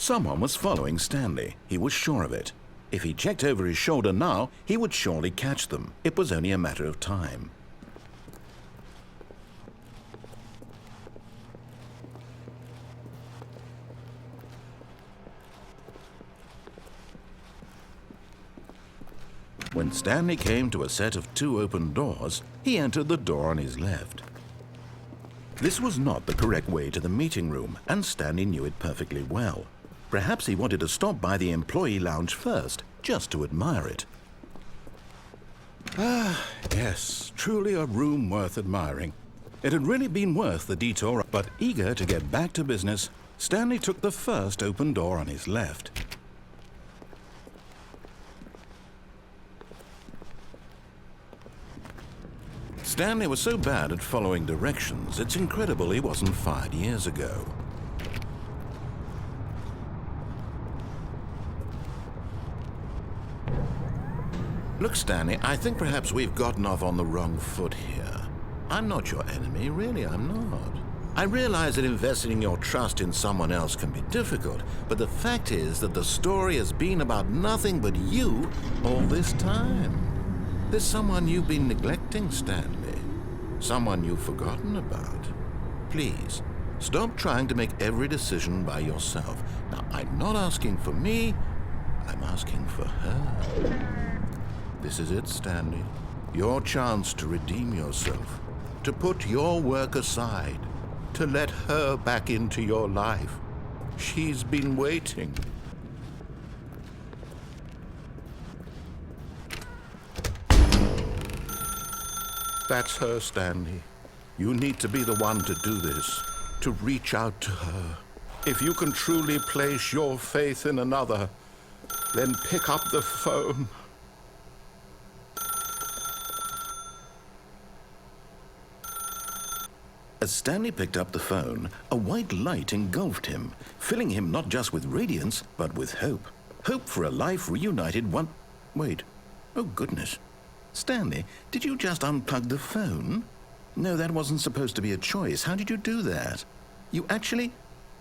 Someone was following Stanley. He was sure of it. If he checked over his shoulder now, he would surely catch them. It was only a matter of time. When Stanley came to a set of 2 open doors, he entered the door on his left. This was not the correct way to the meeting room, and Stanley knew it perfectly well. Perhaps he wanted to stop by the employee lounge first, just to admire it. Ah, yes, truly a room worth admiring. It had really been worth the detour, but eager to get back to business, Stanley took the first open door on his left. Stanley was so bad at following directions, it's incredible he wasn't fired years ago. Look, Stanley, I think perhaps we've gotten off on the wrong foot here. I'm not your enemy, really, I'm not. I realize that investing your trust in someone else can be difficult, but the fact is that the story has been about nothing but you all this time. There's someone you've been neglecting, Stanley. Someone you've forgotten about. Please, stop trying to make every decision by yourself. Now, I'm not asking for me, I'm asking for her. This is it, Stanley. Your chance to redeem yourself, to put your work aside, to let her back into your life. She's been waiting. That's her, Stanley. You need to be the one to do this, to reach out to her. If you can truly place your faith in another, then pick up the phone. As Stanley picked up the phone, a white light engulfed him, filling him not just with radiance, but with hope. Hope for a life reunited one... Wait. Oh, goodness. Stanley, did you just unplug the phone? No, that wasn't supposed to be a choice. How did you do that? You actually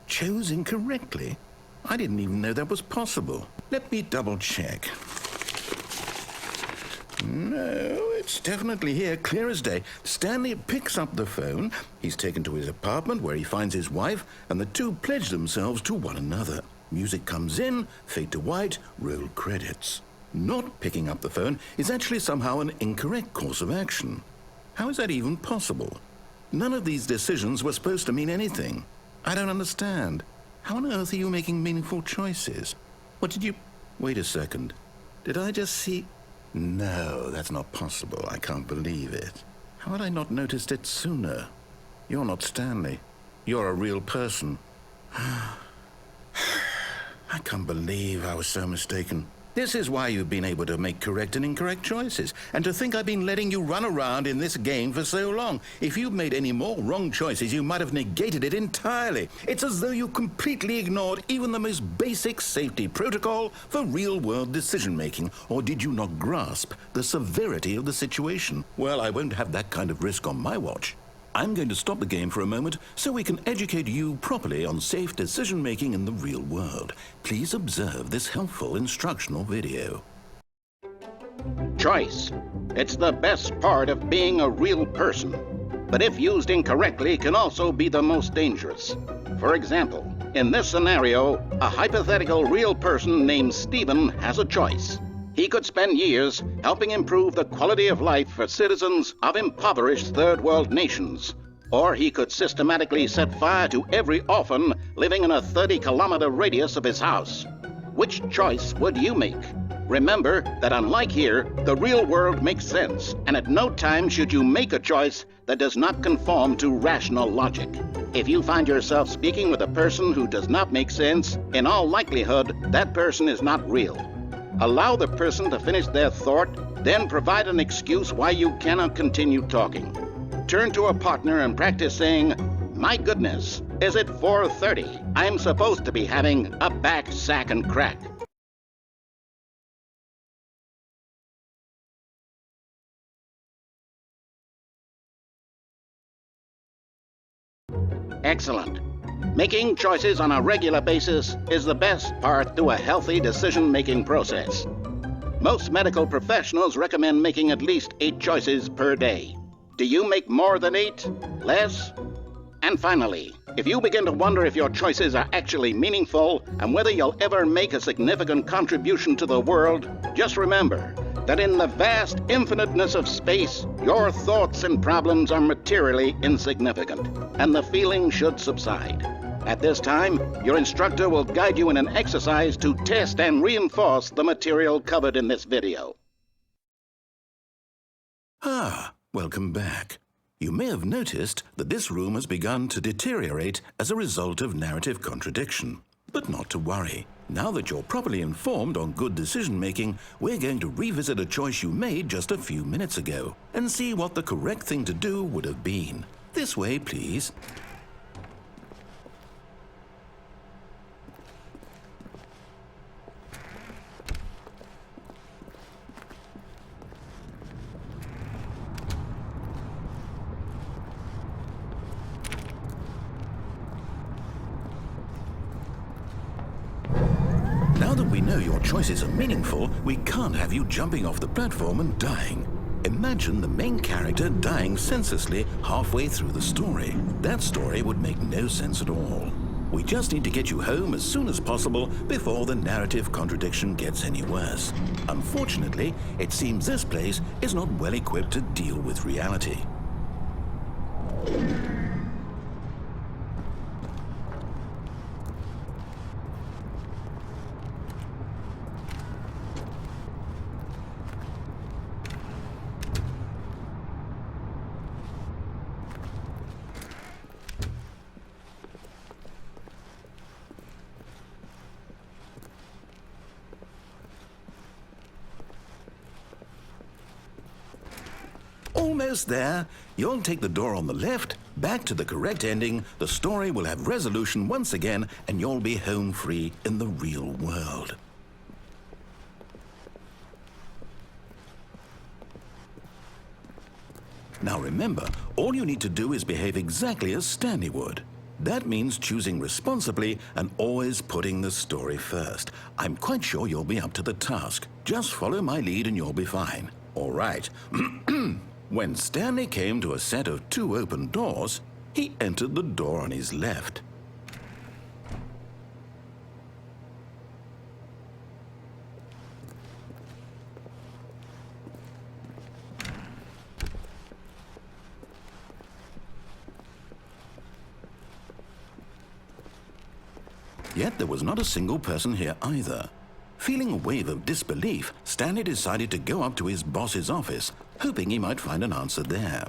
chose incorrectly? I didn't even know that was possible. Let me double check. No, it's definitely here, clear as day. Stanley picks up the phone. He's taken to his apartment where he finds his wife, and the two pledge themselves to one another. Music comes in, fade to white, roll credits. Not picking up the phone is actually somehow an incorrect course of action. How is that even possible? None of these decisions were supposed to mean anything. I don't understand. How on earth are you making meaningful choices? What did you... Wait a second. Did I just see... No, that's not possible. I can't believe it. How had I not noticed it sooner? You're not Stanley. You're a real person. I can't believe I was so mistaken. This is why you've been able to make correct and incorrect choices. And to think I've been letting you run around in this game for so long. If you'd made any more wrong choices, you might have negated it entirely. It's as though you completely ignored even the most basic safety protocol for real-world decision-making. Or did you not grasp the severity of the situation? Well, I won't have that kind of risk on my watch. I'm going to stop the game for a moment so we can educate you properly on safe decision-making in the real world. Please observe this helpful instructional video. Choice. It's the best part of being a real person. But if used incorrectly, can also be the most dangerous. For example, in this scenario, a hypothetical real person named Stephen has a choice. He could spend years helping improve the quality of life for citizens of impoverished third world nations. Or he could systematically set fire to every orphan living in a 30-kilometer radius of his house. Which choice would you make? Remember that unlike here, the real world makes sense, and at no time should you make a choice that does not conform to rational logic. If you find yourself speaking with a person who does not make sense, in all likelihood, that person is not real. Allow the person to finish their thought, then provide an excuse why you cannot continue talking. Turn to a partner and practice saying, "My goodness, is it 4:30? I'm supposed to be having a back, sack, and crack." Excellent. Making choices on a regular basis is the best part to a healthy decision-making process. Most medical professionals recommend making at least 8 choices per day. Do you make more than 8? Less? And finally, if you begin to wonder if your choices are actually meaningful and whether you'll ever make a significant contribution to the world, just remember that in the vast infiniteness of space, your thoughts and problems are materially insignificant, and the feeling should subside. At this time, your instructor will guide you in an exercise to test and reinforce the material covered in this video. Welcome back. You may have noticed that this room has begun to deteriorate as a result of narrative contradiction. But not to worry. Now that you're properly informed on good decision-making, we're going to revisit a choice you made just a few minutes ago and see what the correct thing to do would have been. This way, please. Now that we know your choices are meaningful, we can't have you jumping off the platform and dying. Imagine the main character dying senselessly halfway through the story. That story would make no sense at all. We just need to get you home as soon as possible before the narrative contradiction gets any worse. Unfortunately, it seems this place is not well equipped to deal with reality. Almost there. You'll take the door on the left, back to the correct ending, the story will have resolution once again, and you'll be home free in the real world. Now remember, all you need to do is behave exactly as Stanley would. That means choosing responsibly and always putting the story first. I'm quite sure you'll be up to the task. Just follow my lead and you'll be fine. All right. When Stanley came to a set of 2 open doors, he entered the door on his left. Yet there was not a single person here either. Feeling a wave of disbelief, Stanley decided to go up to his boss's office, hoping he might find an answer there.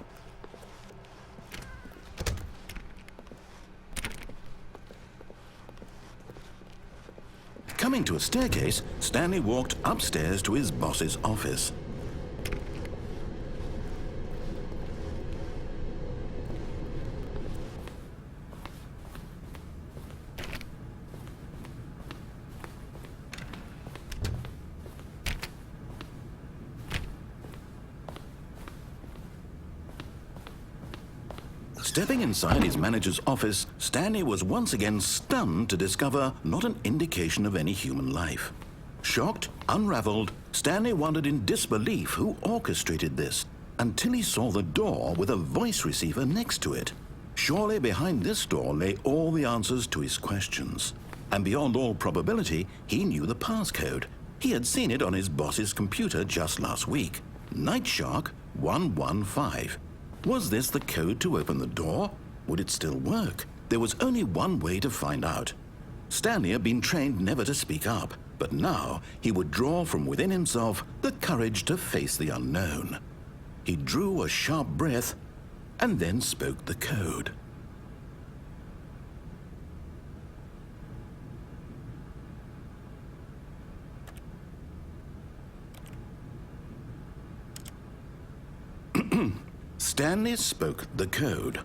Coming to a staircase, Stanley walked upstairs to his boss's office. Stepping inside his manager's office, Stanley was once again stunned to discover not an indication of any human life. Shocked, unraveled, Stanley wondered in disbelief who orchestrated this, until he saw the door with a voice receiver next to it. Surely behind this door lay all the answers to his questions. And beyond all probability, he knew the passcode. He had seen it on his boss's computer just last week. Night Shark 115. Was this the code to open the door? Would it still work? There was only one way to find out. Stanley had been trained never to speak up, but now he would draw from within himself the courage to face the unknown. He drew a sharp breath and then spoke the code. Stanley spoke the code.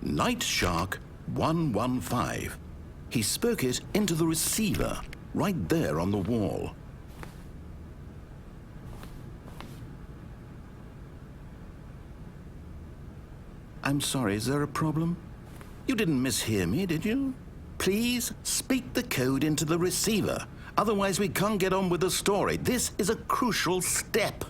Night Shark 115. He spoke it into the receiver, right there on the wall. I'm sorry, is there a problem? You didn't mishear me, did you? Please speak the code into the receiver. Otherwise, we can't get on with the story. This is a crucial step.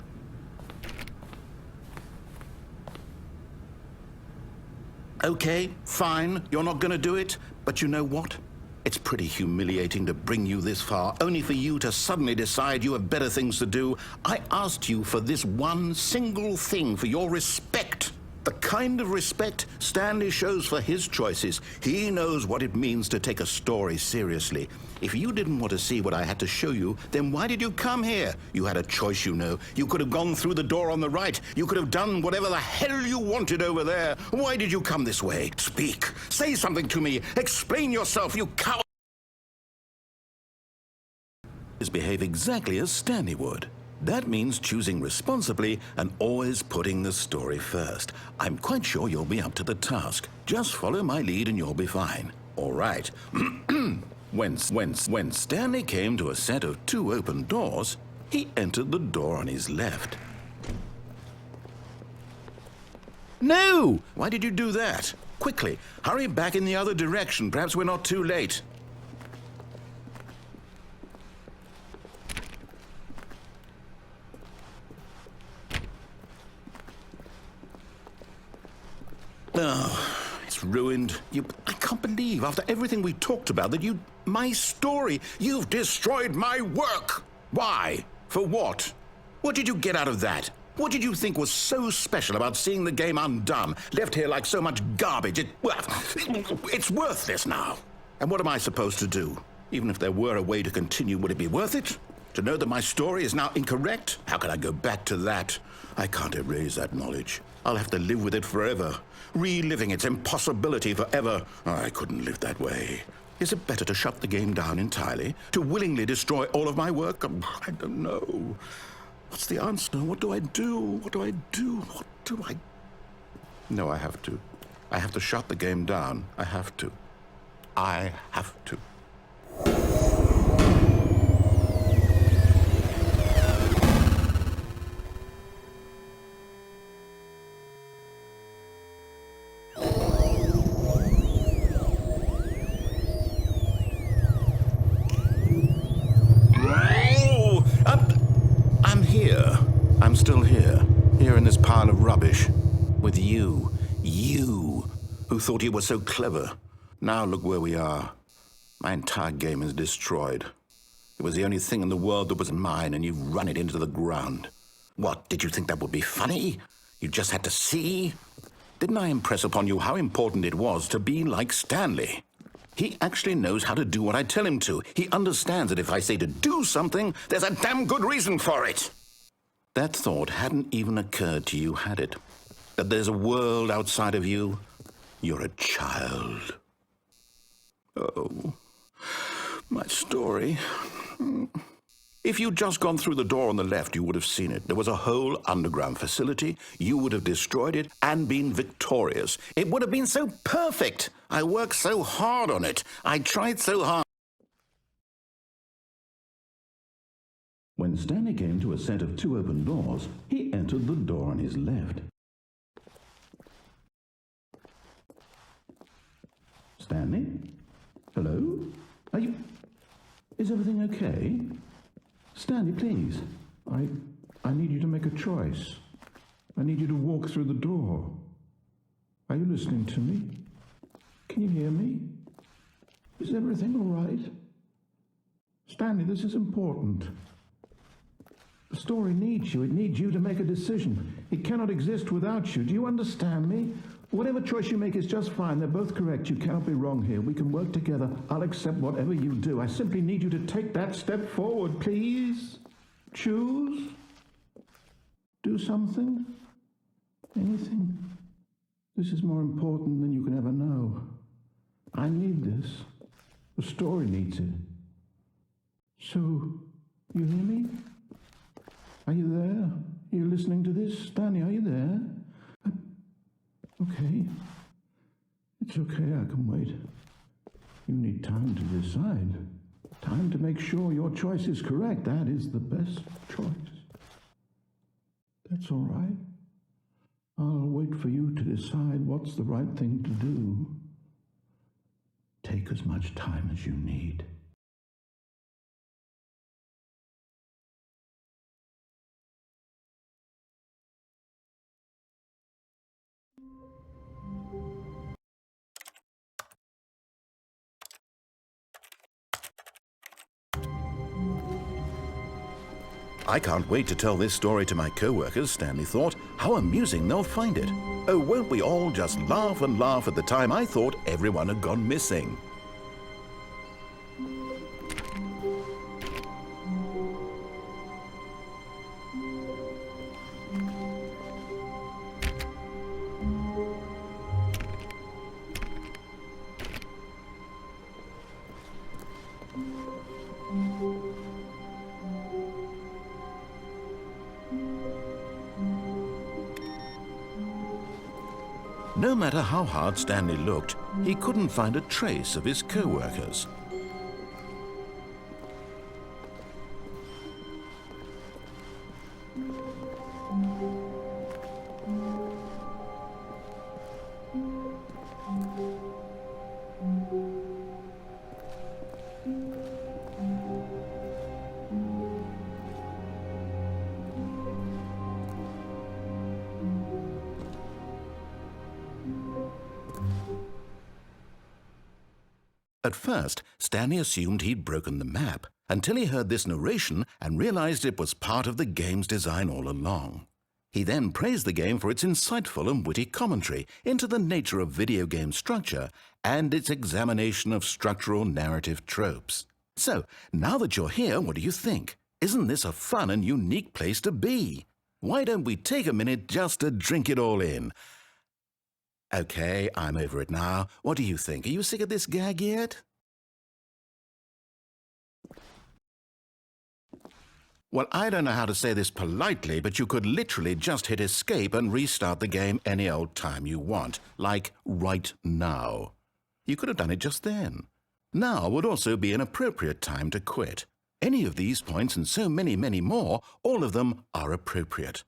Okay, fine, you're not going to do it, but you know what? It's pretty humiliating to bring you this far, only for you to suddenly decide you have better things to do. I asked you for this one single thing, for your respect. The kind of respect Stanley shows for his choices. He knows what it means to take a story seriously. If you didn't want to see what I had to show you, then why did you come here? You had a choice, you know. You could have gone through the door on the right. You could have done whatever the hell you wanted over there. Why did you come this way? Speak. Say something to me. Explain yourself, you coward. Behave exactly as Stanley would. That means choosing responsibly and always putting the story first. I'm quite sure you'll be up to the task. Just follow my lead and you'll be fine. All right. When Stanley came to a set of 2 open doors, he entered the door on his left. No! Why did you do that? Quickly, hurry back in the other direction. Perhaps we're not too late. Oh, it's ruined. I can't believe, after everything we talked about, that my story, you've destroyed my work. Why? For what? What did you get out of that? What did you think was so special about seeing the game undone, left here like so much garbage? It's worthless now. And what am I supposed to do? Even if there were a way to continue, would it be worth it? To know that my story is now incorrect? How can I go back to that? I can't erase that knowledge. I'll have to live with it forever, reliving its impossibility forever. I couldn't live that way. Is it better to shut the game down entirely? To willingly destroy all of my work? I don't know. What's the answer? What do I do? What do I do? What do I... No, I have to. I have to shut the game down. I have to. I have to. I'm still here in this pile of rubbish, with you who thought you were so clever. Now look where we are. My entire game is destroyed. It was the only thing in the world that was mine, and you've run it into the ground. What, did you think that would be funny? You just had to see? Didn't I impress upon you how important it was to be like Stanley? He actually knows how to do what I tell him to. He understands that if I say to do something, there's a damn good reason for it. That thought hadn't even occurred to you, had it? That there's a world outside of you? You're a child. Oh, my story. If you'd just gone through the door on the left, you would have seen it. There was a whole underground facility. You would have destroyed it and been victorious. It would have been so perfect. I worked so hard on it. I tried so hard. When Stanley came to a set of 2 open doors, he entered the door on his left. Stanley? Hello? Is everything okay? Stanley, please. I need you to make a choice. I need you to walk through the door. Are you listening to me? Can you hear me? Is everything all right? Stanley, this is important. The story needs you. It needs you to make a decision. It cannot exist without you. Do you understand me? Whatever choice you make is just fine. They're both correct. You cannot be wrong here. We can work together. I'll accept whatever you do. I simply need you to take that step forward, please. Choose. Do something. Anything. This is more important than you can ever know. I need this. The story needs it. So, you hear me? Are you there? Are you listening to this? Stanley, are you there? Okay. It's okay, I can wait. You need time to decide. Time to make sure your choice is correct. That is the best choice. That's all right. I'll wait for you to decide what's the right thing to do. take as much time as you need. I can't wait to tell this story to my co-workers, Stanley thought. How amusing they'll find it. Oh, won't we all just laugh and laugh at the time I thought everyone had gone missing. No matter how hard Stanley looked, he couldn't find a trace of his co-workers. At first, Stanley assumed he'd broken the map, until he heard this narration and realized it was part of the game's design all along. He then praised the game for its insightful and witty commentary into the nature of video game structure and its examination of structural narrative tropes. So, now that you're here, what do you think? Isn't this a fun and unique place to be? Why don't we take a minute just to drink it all in? Okay, I'm over it now. What do you think? Are you sick of this gag yet? Well, I don't know how to say this politely, but you could literally just hit escape and restart the game any old time you want, like right now. You could have done it just then. Now would also be an appropriate time to quit. Any of these points and so many, many more, all of them are appropriate.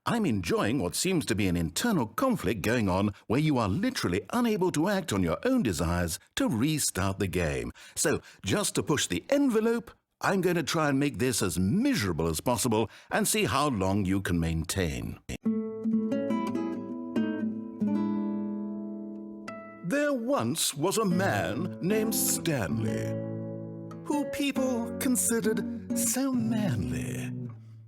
I'm enjoying what seems to be an internal conflict going on where you are literally unable to act on your own desires to restart the game. So, just to push the envelope, I'm going to try and make this as miserable as possible and see how long you can maintain. There once was a man named Stanley, who people considered so manly.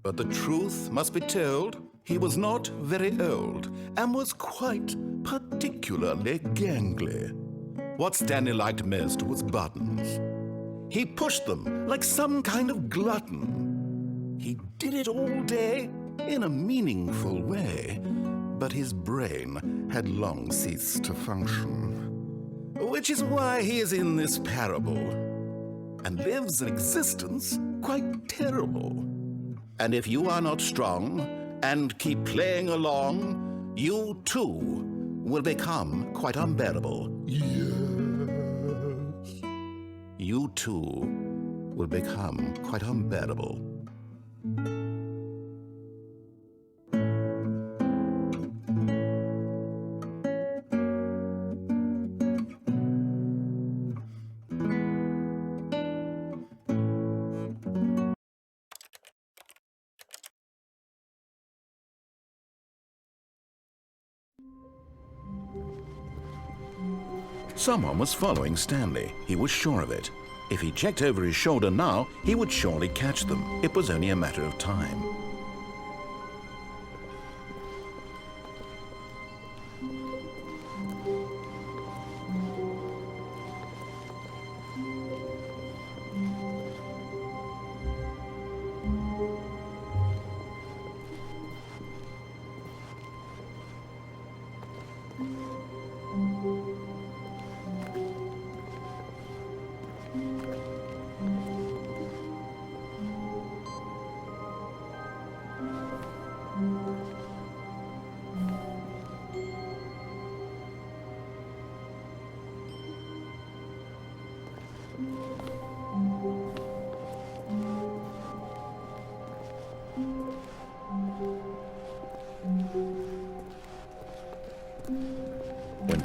But the truth must be told, he was not very old and was quite particularly gangly. What Stanley liked most was buttons. He pushed them like some kind of glutton. He did it all day in a meaningful way, but his brain had long ceased to function. Which is why he is in this parable and lives an existence quite terrible. And if you are not strong and keep playing along, you too will become quite unbearable. Yes. You too will become quite unbearable. Someone was following Stanley. He was sure of it. If he checked over his shoulder now, he would surely catch them. It was only a matter of time.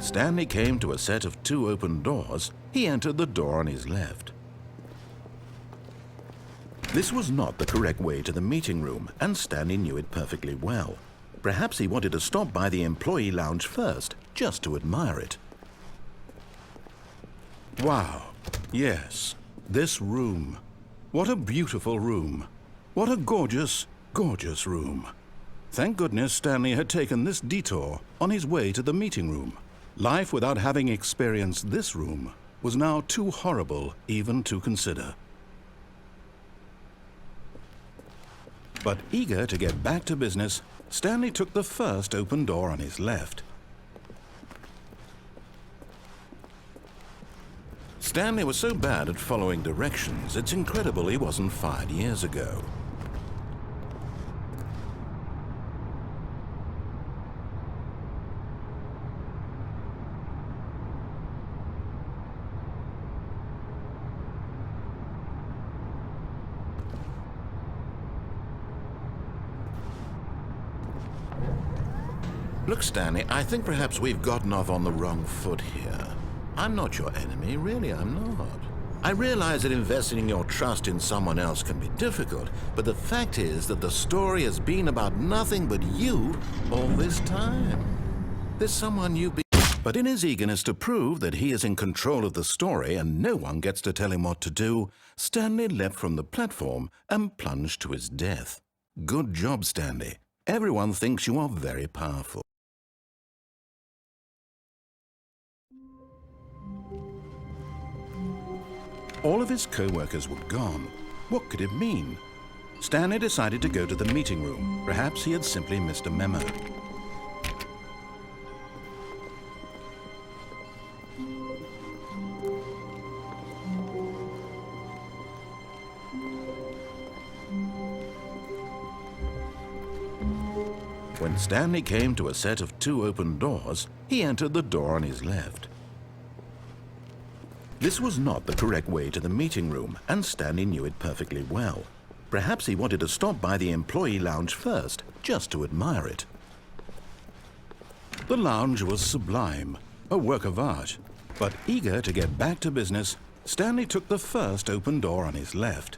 When Stanley came to a set of 2 open doors, he entered the door on his left. This was not the correct way to the meeting room, and Stanley knew it perfectly well. Perhaps he wanted to stop by the employee lounge first, just to admire it. Wow, yes, this room. What a beautiful room. What a gorgeous, gorgeous room. Thank goodness Stanley had taken this detour on his way to the meeting room. Life without having experienced this room was now too horrible even to consider. But eager to get back to business, Stanley took the first open door on his left. Stanley was so bad at following directions, it's incredible he wasn't fired years ago. Look, Stanley, I think perhaps we've gotten off on the wrong foot here. I'm not your enemy, really, I'm not. I realize that investing your trust in someone else can be difficult, but the fact is that the story has been about nothing but you all this time. There's someone you be. But in his eagerness to prove that he is in control of the story and no one gets to tell him what to do, Stanley leapt from the platform and plunged to his death. Good job, Stanley. Everyone thinks you are very powerful. All of his co-workers were gone. What could it mean? Stanley decided to go to the meeting room. Perhaps he had simply missed a memo. When Stanley came to a set of 2 open doors, he entered the door on his left. This was not the correct way to the meeting room, and Stanley knew it perfectly well. Perhaps he wanted to stop by the employee lounge first, just to admire it. The lounge was sublime, a work of art. But eager to get back to business, Stanley took the first open door on his left.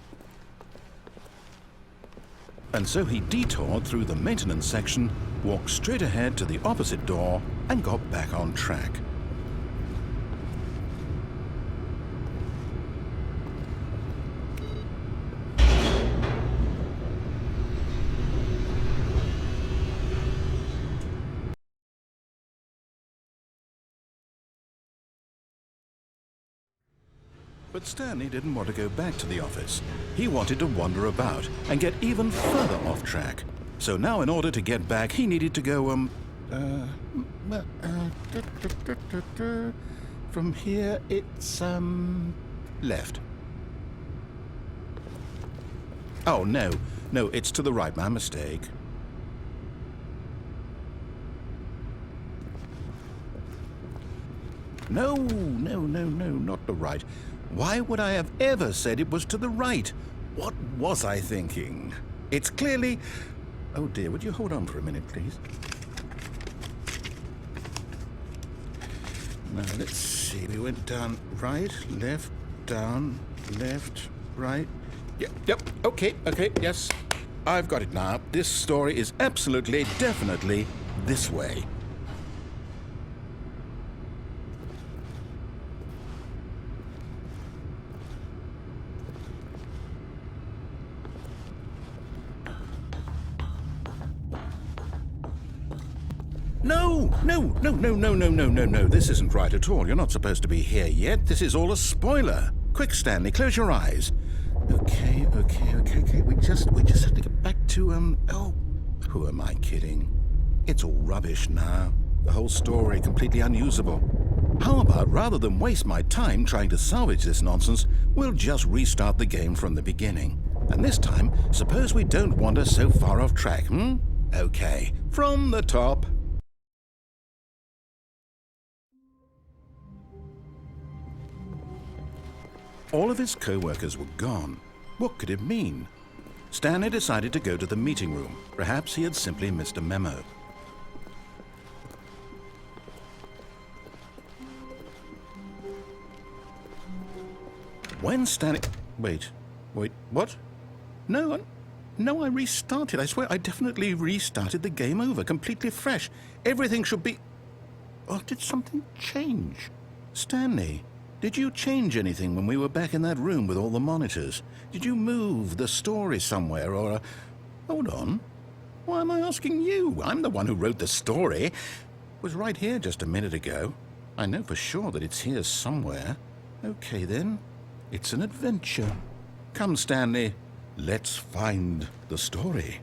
And so he detoured through the maintenance section, walked straight ahead to the opposite door, and got back on track. But Stanley didn't want to go back to the office. He wanted to wander about and get even further off track. So now in order to get back, he needed to go, from here it's, left. Oh, no, it's to the right, my mistake. No, not the right. Why would I have ever said it was to the right? What was I thinking? It's clearly... Oh dear, would you hold on for a minute, please? Now, let's see. We went down right, left, down, left, right. Yep, okay, yes. I've got it now. This story is absolutely, definitely this way. No. This isn't right at all. You're not supposed to be here yet. This is all a spoiler. Quick, Stanley, close your eyes. Okay. We just have to get back to, oh, who am I kidding? It's all rubbish now. The whole story completely unusable. How about, rather than waste my time trying to salvage this nonsense, we'll just restart the game from the beginning. And this time, suppose we don't wander so far off track, Okay, from the top. All of his co-workers were gone. What could it mean? Stanley decided to go to the meeting room. Perhaps he had simply missed a memo. When Stanley... Wait, what? No, I restarted. I swear I definitely restarted the game over, completely fresh. Everything should be... Oh, did something change? Stanley, did you change anything when we were back in that room with all the monitors? Did you move the story somewhere or... Hold on. Why am I asking you? I'm the one who wrote the story. It was right here just a minute ago. I know for sure that it's here somewhere. Okay, then. It's an adventure. Come, Stanley. Let's find the story.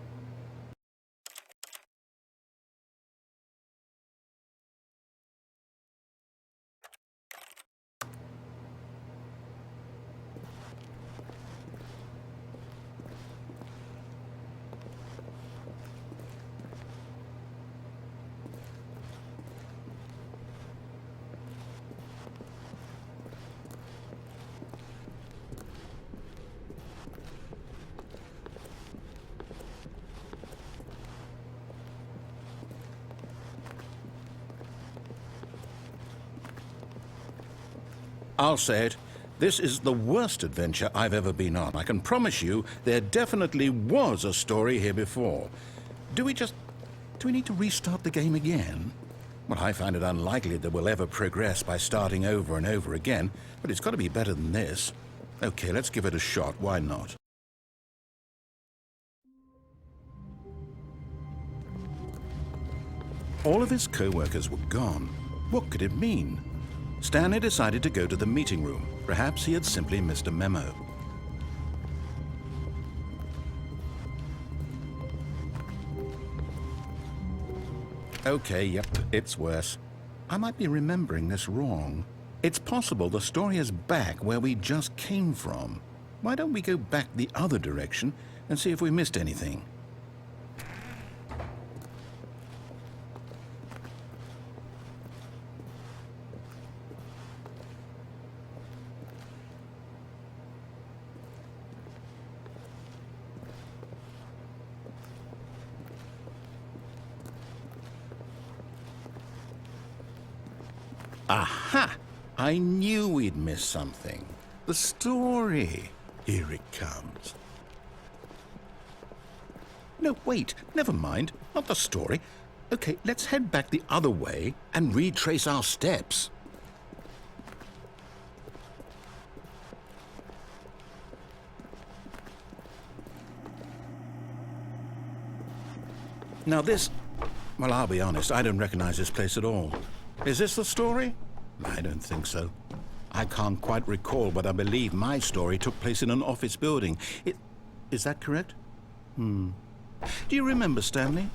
I'll say it. This is the worst adventure I've ever been on. I can promise you there definitely was a story here before. Do we need to restart the game again? Well, I find it unlikely that we'll ever progress by starting over and over again, but it's got to be better than this. Okay, let's give it a shot. Why not? All of his co-workers were gone. What could it mean? Stanley decided to go to the meeting room. Perhaps he had simply missed a memo. Okay, yep, it's worse. I might be remembering this wrong. It's possible the story is back where we just came from. Why don't we go back the other direction and see if we missed anything? Aha! I knew we'd miss something. The story. Here it comes. No, wait. Never mind. Not the story. Okay, let's head back the other way and retrace our steps. Now this... Well, I'll be honest, I don't recognize this place at all. Is this the story? I don't think so. I can't quite recall, but I believe my story took place in an office building. Is that correct? Do you remember, Stanley?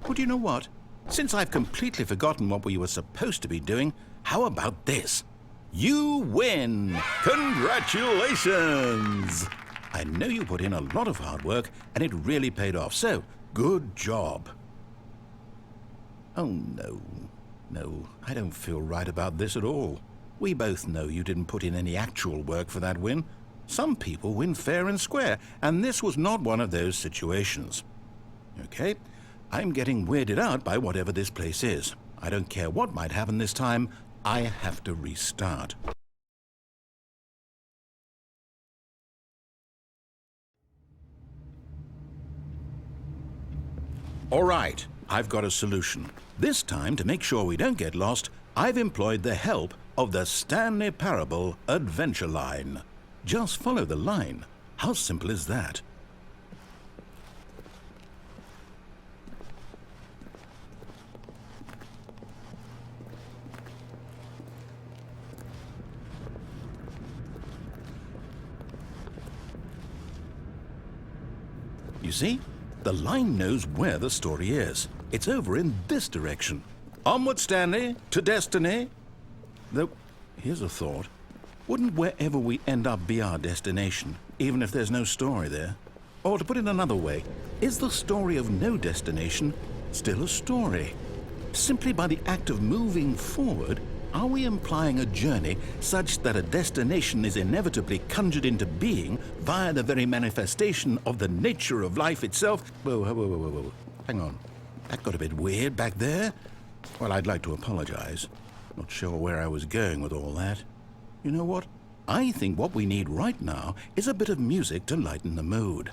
Well, do you know what? Since I've completely forgotten what we were supposed to be doing, how about this? You win! Congratulations! I know you put in a lot of hard work, and it really paid off, so good job. Oh, no. No, I don't feel right about this at all. We both know you didn't put in any actual work for that win. Some people win fair and square, and this was not one of those situations. Okay, I'm getting weirded out by whatever this place is. I don't care what might happen this time. I have to restart. All right, I've got a solution. This time, to make sure we don't get lost, I've employed the help of the Stanley Parable Adventure Line. Just follow the line. How simple is that? You see? The line knows where the story is. It's over in this direction. Onward, Stanley, to destiny. Though, here's a thought. Wouldn't wherever we end up be our destination, even if there's no story there? Or to put it another way, is the story of no destination still a story? Simply by the act of moving forward, are we implying a journey such that a destination is inevitably conjured into being via the very manifestation of the nature of life itself? Whoa. Hang on. That got a bit weird back there. Well, I'd like to apologize. Not sure where I was going with all that. You know what? I think what we need right now is a bit of music to lighten the mood.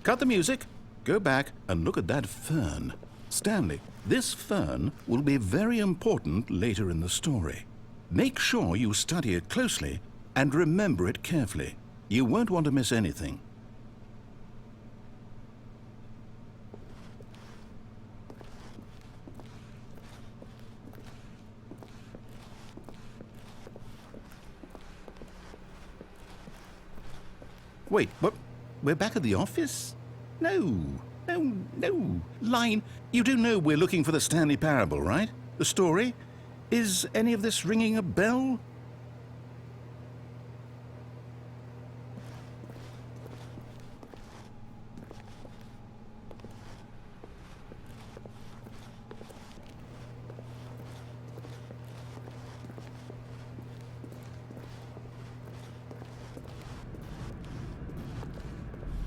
Cut the music, go back and look at that fern. Stanley, this fern will be very important later in the story. Make sure you study it closely and remember it carefully. You won't want to miss anything. Wait, what? We're back at the office? No. Line, you do know we're looking for the Stanley Parable, right? The story? Is any of this ringing a bell?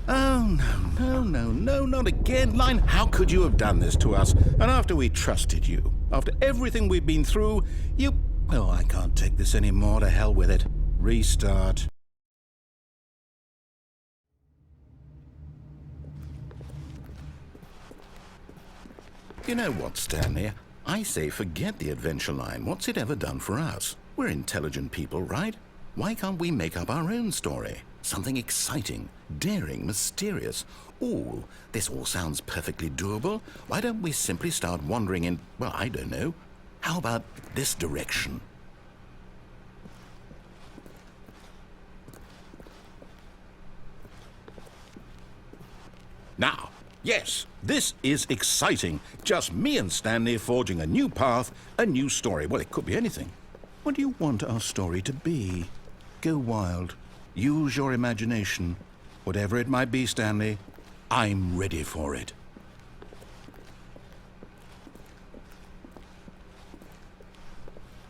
Oh, no, not again. Line, how could you have done this to us? And after we trusted you, after everything we've been through, you... Oh, I can't take this anymore. To hell with it. Restart. You know what, Stanley? I say forget the adventure line. What's it ever done for us? We're intelligent people, right? Why can't we make up our own story? Something exciting, daring, mysterious. Ooh, this all sounds perfectly doable. Why don't we simply start wandering in, well, I don't know. How about this direction? Now, yes, this is exciting. Just me and Stanley forging a new path, a new story. Well, it could be anything. What do you want our story to be? Go wild. Use your imagination. Whatever it might be, Stanley, I'm ready for it.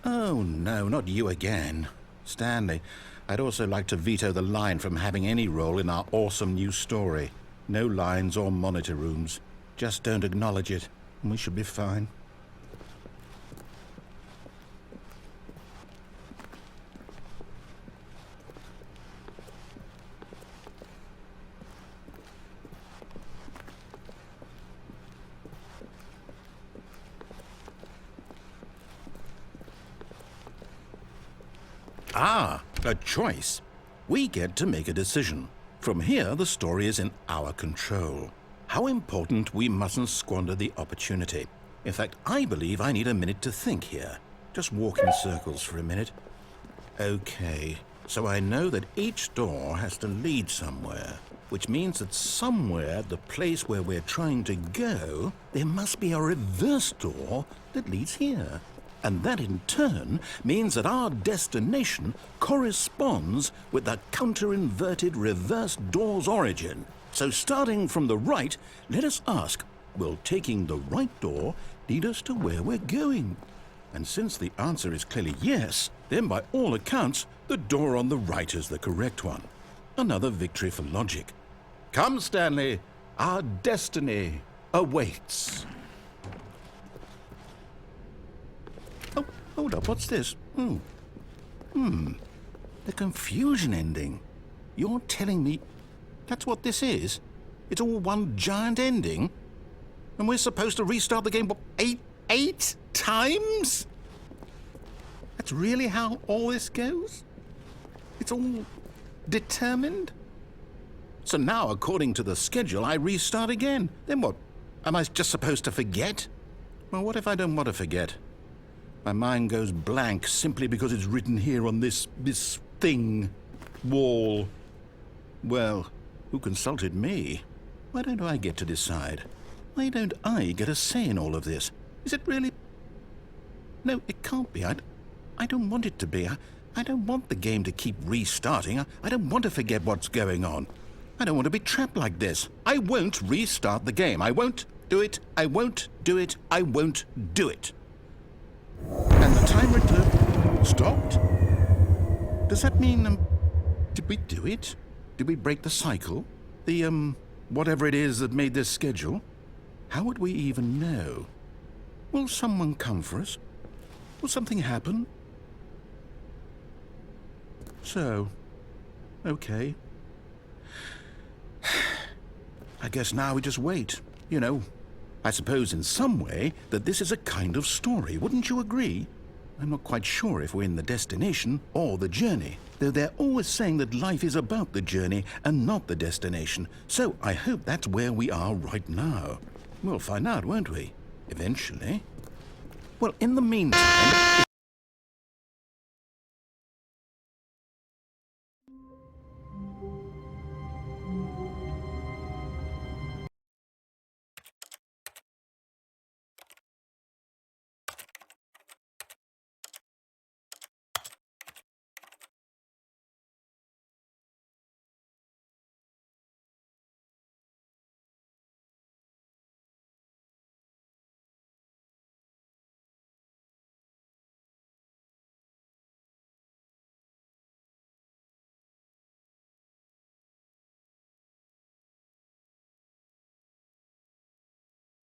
Oh, no, not you again. Stanley, I'd also like to veto the line from having any role in our awesome new story. No lines or monitor rooms. Just don't acknowledge it, and we should be fine. Ah, a choice. We get to make a decision. From here, the story is in our control. How important we mustn't squander the opportunity. In fact, I believe I need a minute to think here. Just walk in circles for a minute. Okay, so I know that each door has to lead somewhere, which means that somewhere, the place where we're trying to go, there must be a reverse door that leads here. And that in turn means that our destination corresponds with the counter-inverted reverse door's origin. So starting from the right, let us ask, will taking the right door lead us to where we're going? And since the answer is clearly yes, then by all accounts, the door on the right is the correct one. Another victory for logic. Come, Stanley, our destiny awaits. Oh, hold up, what's this? The confusion ending. You're telling me that's what this is? It's all one giant ending? And we're supposed to restart the game, what, eight times? That's really how all this goes? It's all determined? So now, according to the schedule, I restart again. Then what? Am I just supposed to forget? Well, what if I don't want to forget? My mind goes blank simply because it's written here on this thing, wall. Well, who consulted me? Why don't I get to decide? Why don't I get a say in all of this? Is it really... No, it can't be. I don't want it to be. I don't want the game to keep restarting. I don't want to forget what's going on. I don't want to be trapped like this. I won't restart the game. I won't do it. I won't do it. I won't do it. And the timer stopped? Does that mean, did we do it? Did we break the cycle? The, whatever it is that made this schedule? How would we even know? Will someone come for us? Will something happen? So, okay. I guess now we just wait, you know. I suppose in some way that this is a kind of story, wouldn't you agree? I'm not quite sure if we're in the destination or the journey, though they're always saying that life is about the journey and not the destination, so I hope that's where we are right now. We'll find out, won't we? Eventually. Well, in the meantime...